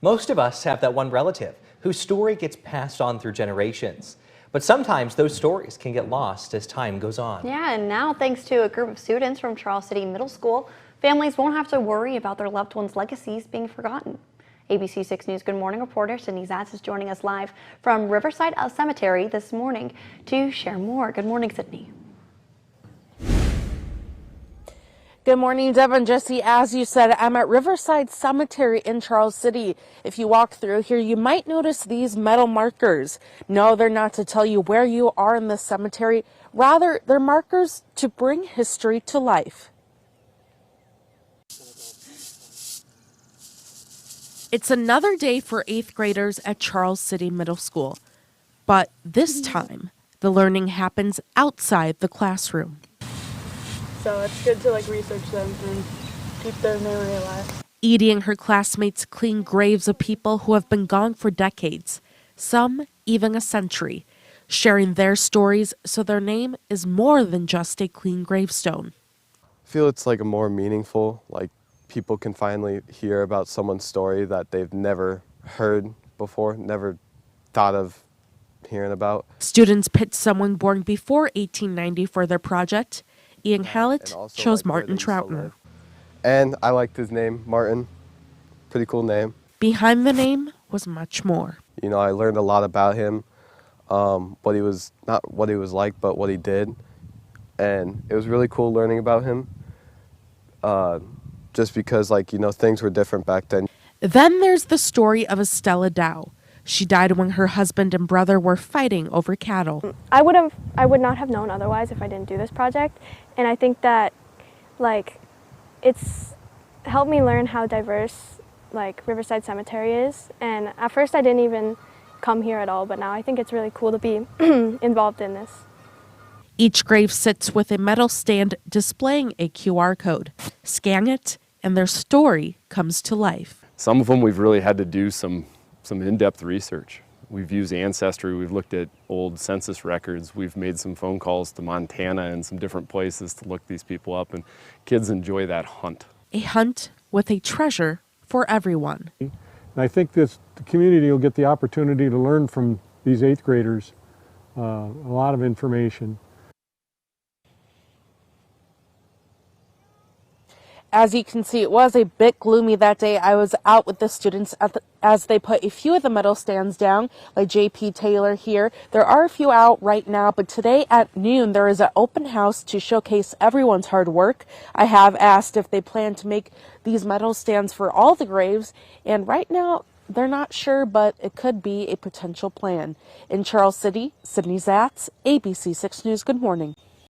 Most of us have that one relative whose story gets passed on through generations. But sometimes those stories can get lost as time goes on. Yeah, and now thanks to a group of students from Charles City Middle School, families won't have to worry about their loved ones' legacies being forgotten. ABC 6 News Good Morning reporter Sydney Zatz is joining us live from Riverside Cemetery this morning to share more. Good morning, Sydney. Good morning, Deb and Jesse. As you said, I'm at Riverside Cemetery in Charles City. If you walk through here, you might notice these metal markers. No, they're not to tell you where you are in the cemetery. Rather, they're markers to bring history to life. It's another day for 8th graders at Charles City Middle School. But this time, the learning happens outside the classroom. So it's good to research them and keep their memory alive. Edie and her classmates clean graves of people who have been gone for decades, some even a century, sharing their stories so their name is more than just a clean gravestone. I feel it's a more meaningful, people can finally hear about someone's story that they've never heard before, never thought of hearing about. Students picked someone born before 1890 for their project. Ian Hallett chose Martin Troutner. And I liked his name, Martin. Pretty cool name. Behind the name was much more. You know, I learned a lot about him, what he was, not what he was like, but what he did. And it was really cool learning about him, just because, things were different back then. Then there's the story of Estella Dow. She died when her husband and brother were fighting over cattle. I would not have known otherwise if I didn't do this project. And I think that, it's helped me learn how diverse, Riverside Cemetery is. And at first I didn't even come here at all, but now I think it's really cool to be involved in this. Each grave sits with a metal stand displaying a QR code. Scan it, and their story comes to life. Some of them we've really had to do some in-depth research. We've used Ancestry, we've looked at old census records, we've made some phone calls to Montana and some different places to look these people up, and kids enjoy that hunt. A hunt with a treasure for everyone. And I think the community will get the opportunity to learn from these 8th graders a lot of information. As you can see, it was a bit gloomy that day. I was out with the students as they put a few of the metal stands down, like J.P. Taylor here. There are a few out right now, but today at noon there is an open house to showcase everyone's hard work. I have asked if they plan to make these metal stands for all the graves, and right now they're not sure, but it could be a potential plan. In Charles City, Sydney Zatz, ABC 6 News, good morning.